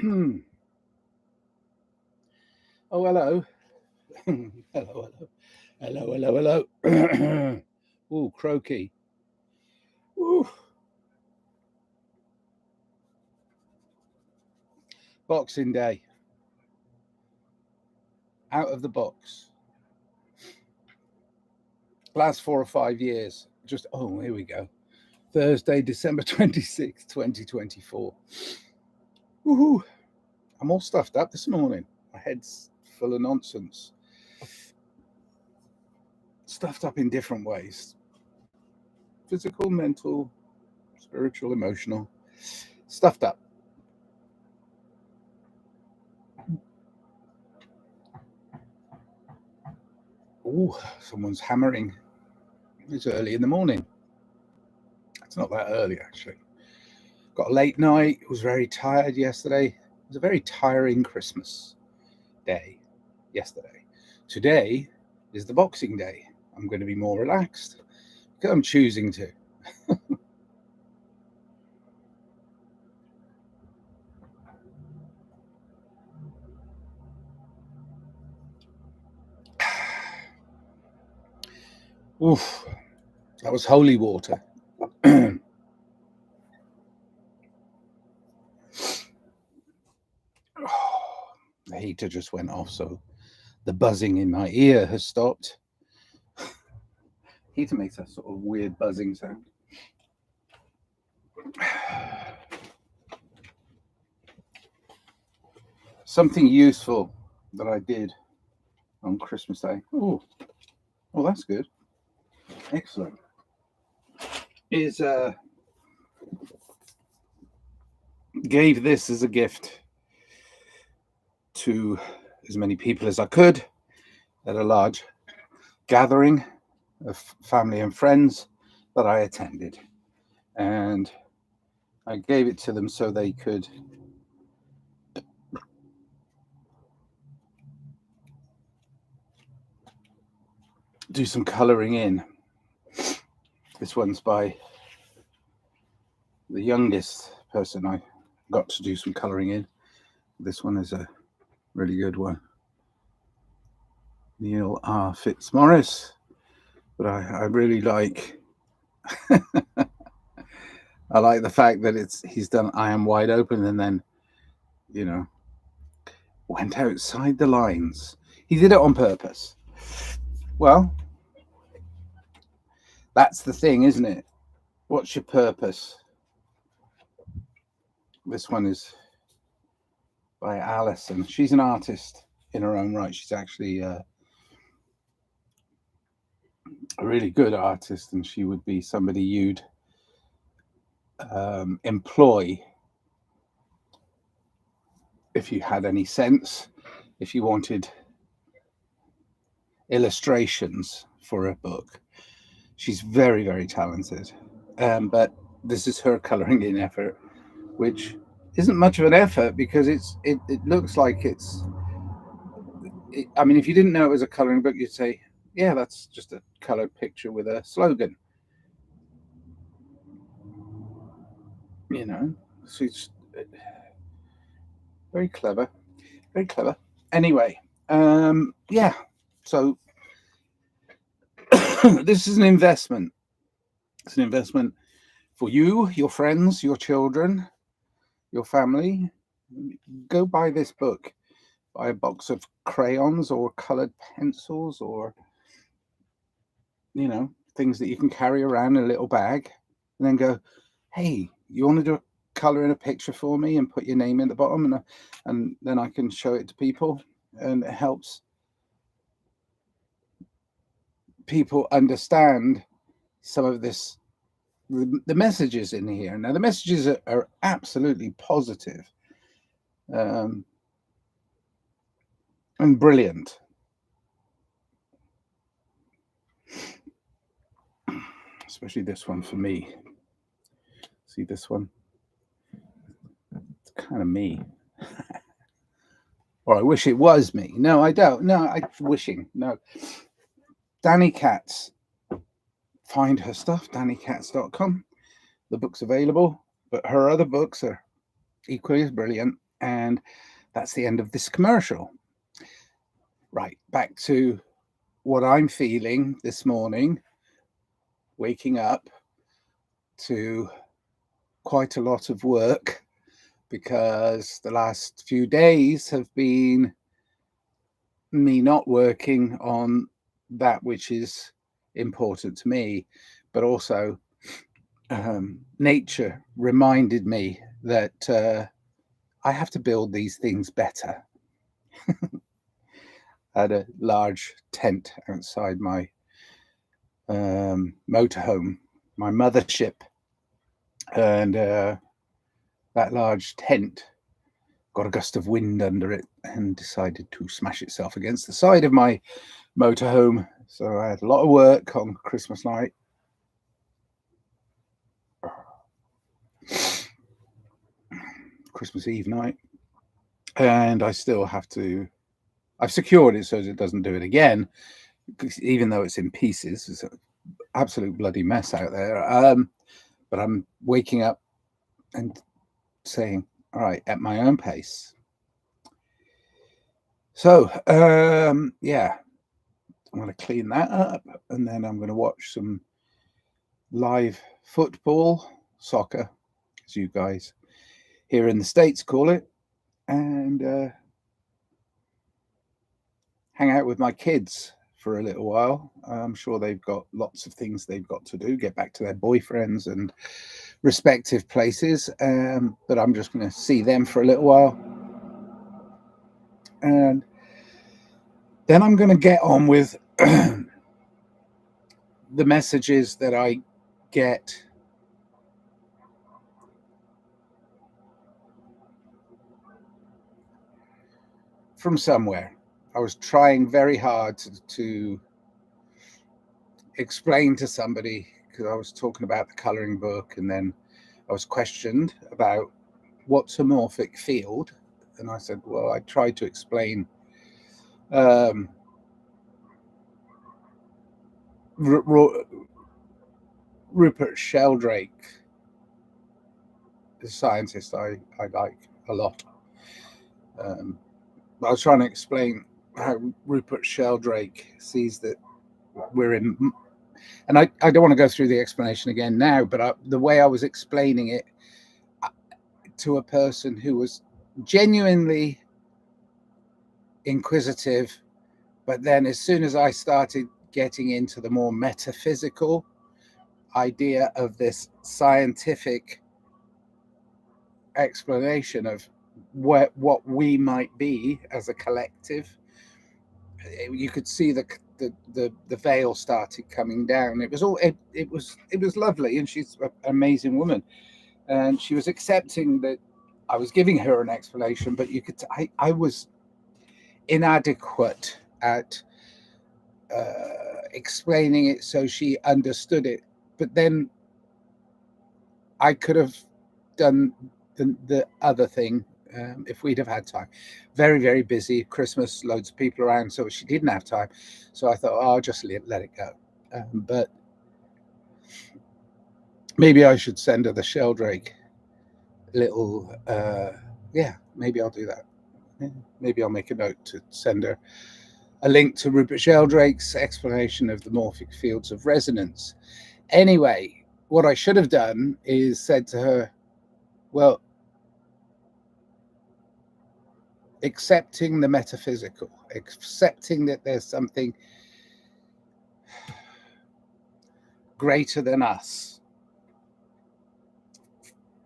Oh, hello. Hello, hello. Hello, hello. Ooh, croaky. Ooh. Boxing Day. Out of the box. Last 4 or 5 years. Here we go. Thursday, December 26th, 2024. Woohoo. I'm all stuffed up this morning. My head's full of nonsense. Stuffed up in different ways. Physical, mental, spiritual, emotional. Stuffed up. Ooh, someone's hammering. It's early in the morning. It's not that early, actually. Got a late night. Was very tired yesterday. It was a very tiring Christmas day yesterday. Today is the Boxing Day. I'm going to be more relaxed because I'm choosing to. Oof, that was holy water. The heater just went off, so the buzzing in my ear has stopped. Heater makes that sort of weird buzzing sound. Something useful that I did on Christmas Day. Oh, that's good. Excellent. Is gave this as a gift to as many people as I could at a large gathering of family and friends that I attended, and I gave it to them so they could do some colouring in. This one's by the youngest person I got to do some colouring in. This one is a really good one. Neil R. Fitzmaurice. But I really like I like the fact that he's done I Am Wide Open and then, went outside the lines. He did it on purpose. Well, that's the thing, isn't it? What's your purpose? This one is by Alison. She's an artist in her own right. She's actually a really good artist, and she would be somebody you'd employ if you had any sense, if you wanted illustrations for a book. She's very, very talented. But this is her colouring in effort, which isn't much of an effort because it looks like I mean, if you didn't know it was a colouring book, you'd say, yeah, that's just a coloured picture with a slogan. So it's very clever, very clever. Anyway, yeah, so this is an investment. It's an investment for you, your friends, your children, your family. Go buy this book. Buy a box of crayons or colored pencils or, things that you can carry around in a little bag, and then go, hey, you want to do a color in a picture for me and put your name in the bottom, and then I can show it to people, and it helps people understand some of this, the messages in here. Now the messages are absolutely positive, and brilliant. Especially this one for me. See this one? It's kind of me. Or I wish it was me. No, I don't. No, I'm wishing. No. Danny Katz. Find her stuff, dannykatz.com. The book's available, but her other books are equally as brilliant. And that's the end of this commercial. Right, back to what I'm feeling this morning, waking up to quite a lot of work, because the last few days have been me not working on that which is important to me, but also nature reminded me that I have to build these things better. I had a large tent outside my motorhome, my mothership, and that large tent got a gust of wind under it and decided to smash itself against the side of my motorhome. So I had a lot of work on Christmas night. Christmas Eve night. And I still have to, I've secured it so it doesn't do it again, even though it's in pieces. It's an absolute bloody mess out there. But I'm waking up and saying, all right, at my own pace. So, yeah, I'm going to clean that up, and then I'm going to watch some live football, soccer, as you guys here in the States call it, and hang out with my kids for a little while. I'm sure they've got lots of things they've got to do, get back to their boyfriends and respective places, but I'm just going to see them for a little while, and then I'm going to get on with the messages that I get from somewhere. I was trying very hard to explain to somebody, because I was talking about the colouring book, and then I was questioned about what's a morphic field, and I said, well, I tried to explain Rupert Sheldrake, the scientist I like a lot. I was trying to explain how Rupert Sheldrake sees that we're in, and I don't want to go through the explanation again now, but the way I was explaining it to a person who was genuinely inquisitive, but then as soon as I started getting into the more metaphysical idea of this scientific explanation of what we might be as a collective, you could see the veil started coming down. It was all it was lovely, and she's an amazing woman, and she was accepting that I was giving her an explanation, but you could I was inadequate at explaining it so she understood it. But then I could have done the other thing if we'd have had time. Very, very busy. Christmas, loads of people around, so she didn't have time. So I thought, oh, I'll just let it go. But maybe I should send her the Sheldrake little, yeah, maybe I'll do that. Maybe I'll make a note to send her a link to Rupert Sheldrake's explanation of the morphic fields of resonance. Anyway, what I should have done is said to her, well, accepting the metaphysical, accepting that there's something greater than us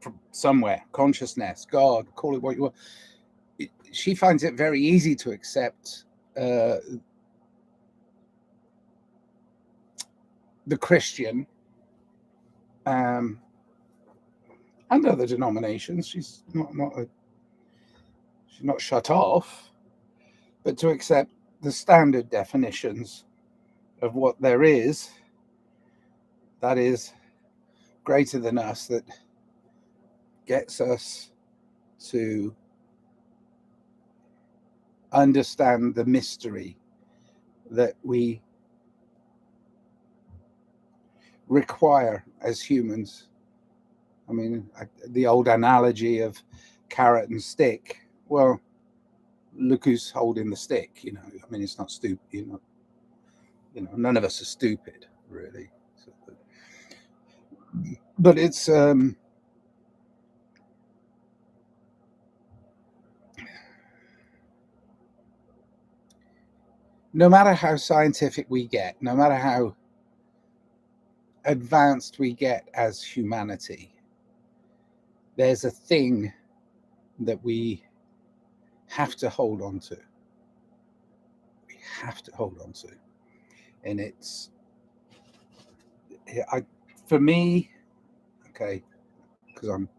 from somewhere, consciousness, God, call it what you want. She finds it very easy to accept the Christian and other denominations. She's not shut off, but to accept the standard definitions of what there is that is greater than us, that gets us to understand the mystery that we require as humans. I mean, the old analogy of carrot and stick, well, look who's holding the stick. I mean, it's not stupid. None of us are stupid, really. But it's no matter how scientific we get, no matter how advanced we get as humanity, there's a thing that we have to hold on to. We have to hold on to. And it's, for me, okay, because I'm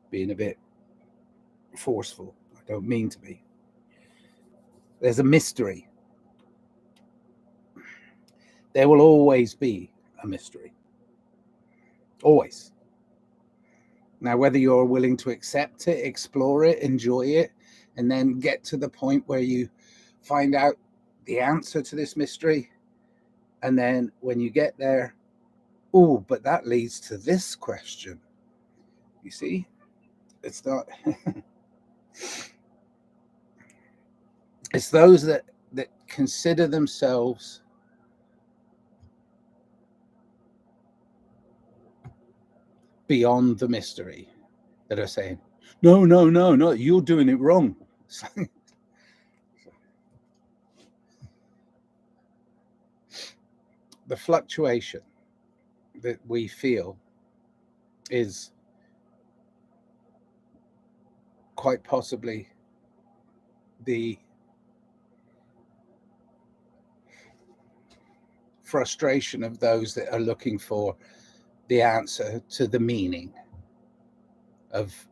being a bit forceful. I don't mean to be. There's a mystery. There will always be a mystery. Always. Now, whether you're willing to accept it, explore it, enjoy it, and then get to the point where you find out the answer to this mystery, and then when you get there, oh, but that leads to this question. You see, it's not. It's those that consider themselves beyond the mystery that are saying, no, you're doing it wrong. The fluctuation that we feel is quite possibly the frustration of those that are looking for the answer to the meaning of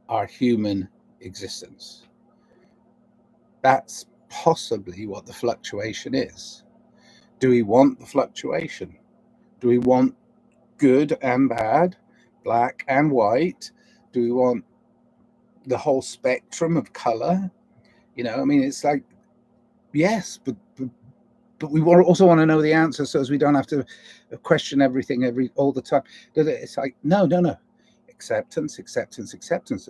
our human existence. That's possibly what the fluctuation is. Do we want the fluctuation? Do we want good and bad, black and white? Do we want the whole spectrum of color? I mean, it's like, yes, but we also want to know the answer so as we don't have to question everything all the time. It's like, no. Acceptance.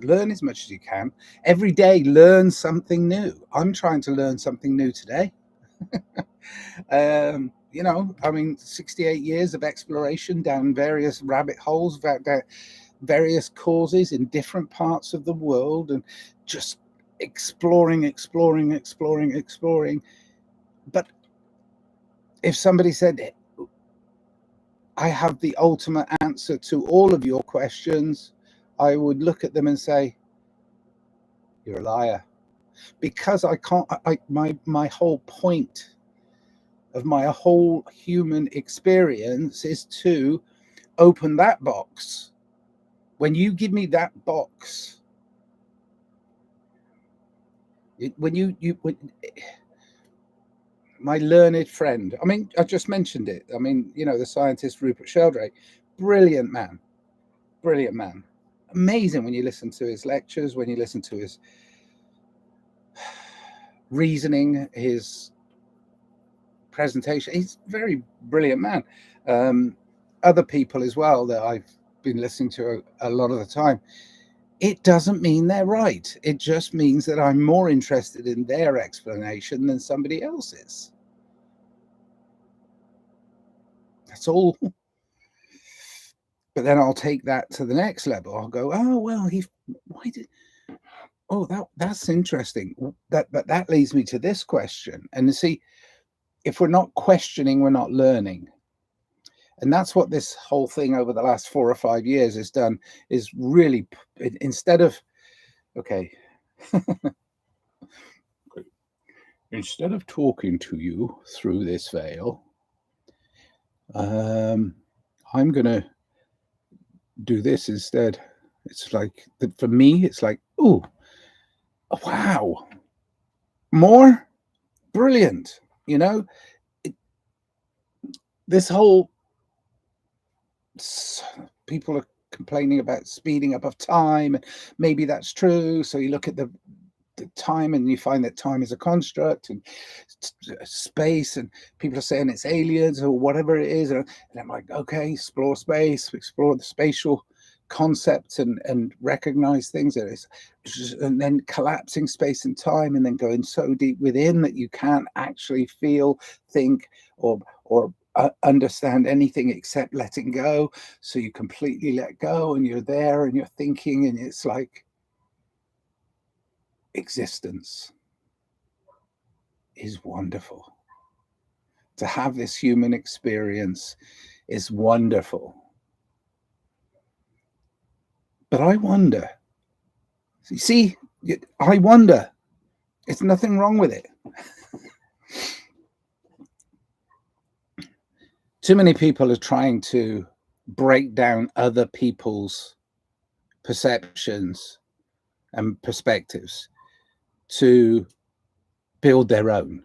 Learn as much as you can. Every day, learn something new. I'm trying to learn something new today. I mean, 68 years of exploration down various rabbit holes, various causes in different parts of the world, and just exploring. But if somebody said, I have the ultimate answer to all of your questions, I would look at them and say, you're a liar. Because I can't, my whole point of my whole human experience is to open that box. When you give me that box, my learned friend, I mean, I just mentioned it. I mean, the scientist Rupert Sheldrake, brilliant man. Amazing when you listen to his lectures, when you listen to his reasoning, his presentation. He's a very brilliant man. Other people as well that I've been listening to a lot of the time, it doesn't mean they're right. It just means that I'm more interested in their explanation than somebody else's. That's all. But then I'll take that to the next level. I'll go, oh, well, that's interesting. But that leads me to this question. And see, if we're not questioning, we're not learning. And that's what this whole thing over the last 4 or 5 years has done, is really, instead of, instead of talking to you through this veil, I'm going to do this instead. It's like, for me, it's like, oh, wow, more brilliant. This whole, people are complaining about speeding up of time, and maybe that's true. So you look at the time and you find that time is a construct, and space, and people are saying it's aliens or whatever it is. And I'm like, okay, explore space, explore the spatial concepts and recognize things, and then collapsing space and time, and then going so deep within that you can't actually feel, think, or understand anything except letting go. So you completely let go, and you're there, and you're thinking, and it's like existence is wonderful. To have this human experience is wonderful. But I wonder, see, I wonder, it's nothing wrong with it. Too many people are trying to break down other people's perceptions and perspectives to build their own.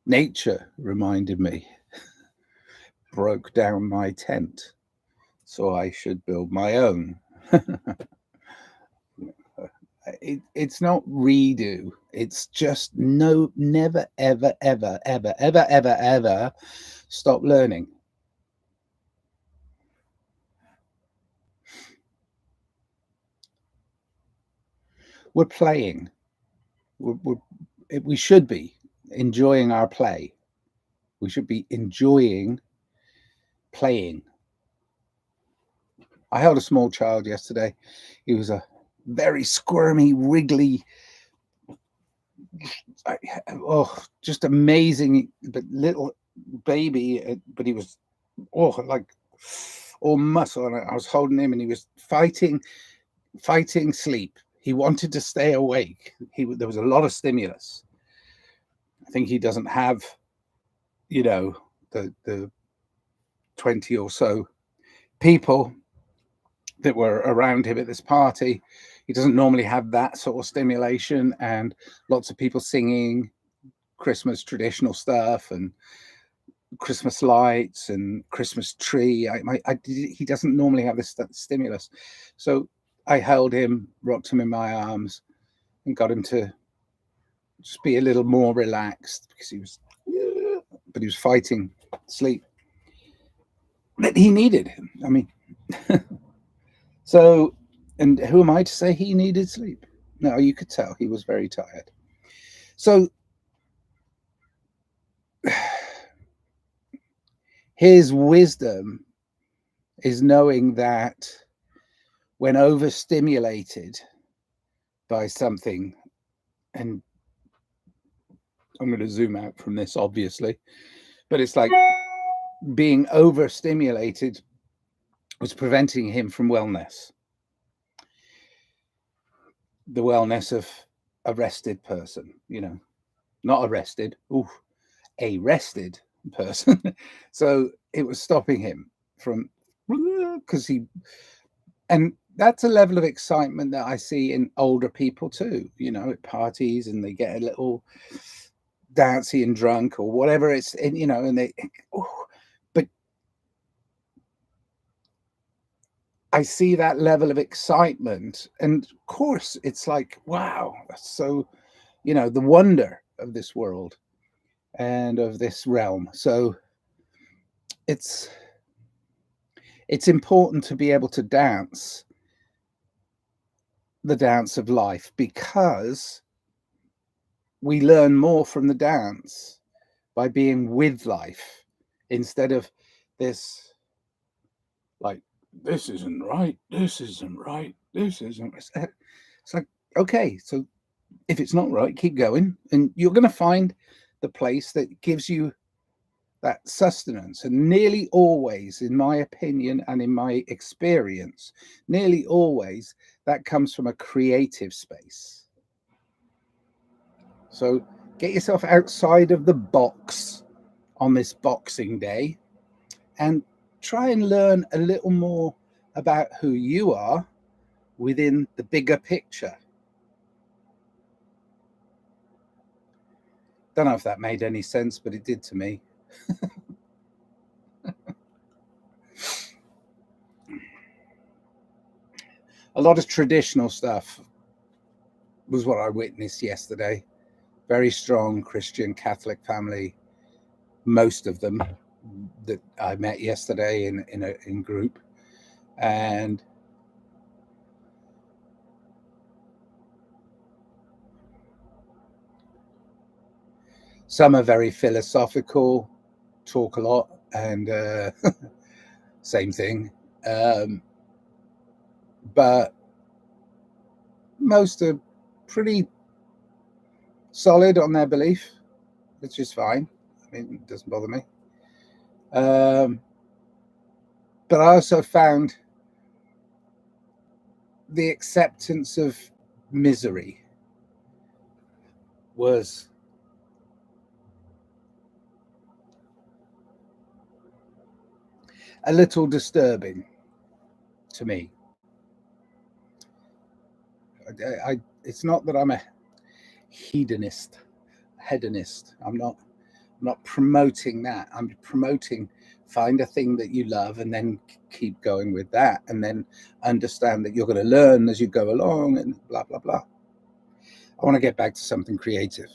Nature reminded me, broke down my tent, so I should build my own. It's not redo. It's just never, ever, ever, ever, ever, ever, ever stop learning. We're playing. We should be enjoying our play. We should be enjoying playing. I held a small child yesterday. He was a very squirmy, wriggly, just amazing, but little baby. But he was, like all muscle. And I was holding him, and he was fighting sleep. He wanted to stay awake. There was a lot of stimulus. I think he doesn't have, the 20 or so people that were around him at this party. He doesn't normally have that sort of stimulation, and lots of people singing Christmas traditional stuff and Christmas lights and Christmas tree. He doesn't normally have this stimulus. So I held him, rocked him in my arms, and got him to just be a little more relaxed, because he was fighting sleep that he needed. I mean, so, and who am I to say he needed sleep? No, you could tell he was very tired. So his wisdom is knowing that when overstimulated by something, and I'm going to zoom out from this, obviously, but it's like being overstimulated was preventing him from wellness. The wellness of a rested person, not arrested, a rested person. So it was stopping him from, because and that's a level of excitement that I see in older people too, at parties, and they get a little dancy and drunk or whatever it's, and they, but I see that level of excitement, and of course it's like, wow, that's so, the wonder of this world and of this realm. So it's important to be able to dance the dance of life, because we learn more from the dance by being with life, instead of this, like, this isn't right, this isn't right, this isn't. It's like, okay, so if it's not right, keep going, and you're going to find the place that gives you that sustenance. And nearly always, in my opinion and in my experience, nearly always that comes from a creative space. So get yourself outside of the box on this Boxing Day and try and learn a little more about who you are within the bigger picture. Don't know if that made any sense, but it did to me. A lot of traditional stuff was what I witnessed yesterday. Very strong Christian Catholic family, most of them, that I met yesterday in group, and some are very philosophical, talk a lot, and same thing. But most are pretty solid on their belief, which is fine. I mean, it doesn't bother me. But I also found the acceptance of misery was a little disturbing to me. It's not that I'm a hedonist. I'm not promoting that. I'm promoting find a thing that you love and then keep going with that, and then understand that you're going to learn as you go along and blah, blah, blah. I want to get back to something creative.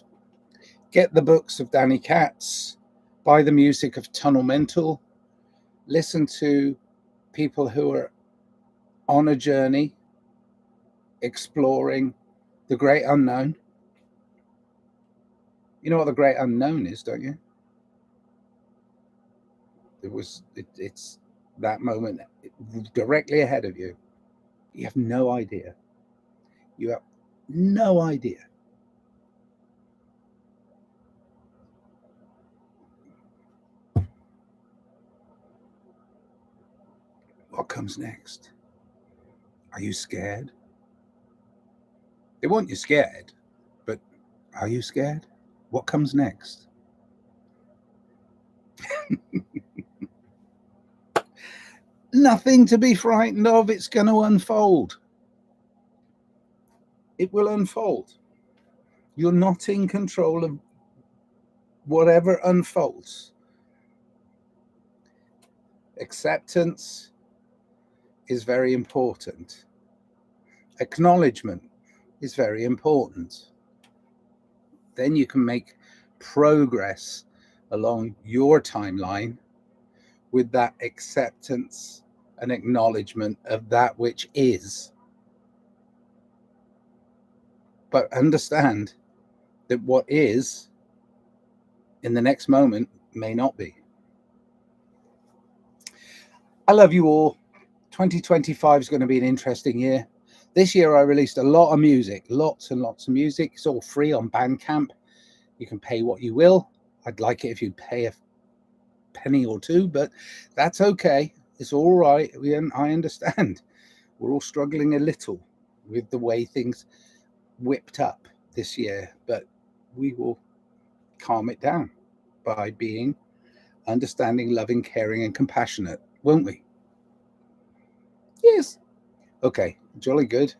Get the books of Danny Katz, buy the music of Tunnel Mental, listen to people who are on a journey exploring the great unknown. You know what the great unknown is, don't you? It's that moment directly ahead of you. You have no idea. You have no idea. What comes next? Are you scared? They want you scared, but are you scared? What comes next? Nothing to be frightened of. It's going to unfold. It will unfold. You're not in control of whatever unfolds. Acceptance is very important. Acknowledgement is very important. Then you can make progress along your timeline with that acceptance and acknowledgement of that which is. But understand that what is in the next moment may not be. I love you all. 2025 is going to be an interesting year. This year I released a lot of music, lots and lots of music. It's all free on Bandcamp. You can pay what you will. I'd like it if you pay a penny or two, but that's okay. It's all right. I understand. We're all struggling a little with the way things whipped up this year, but we will calm it down by being understanding, loving, caring, and compassionate, won't we? Yes. Okay, jolly good.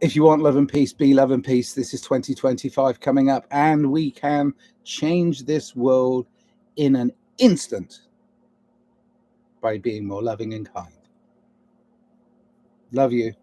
If you want love and peace, be love and peace. This is 2025 coming up, and we can change this world in an instant by being more loving and kind. Love you.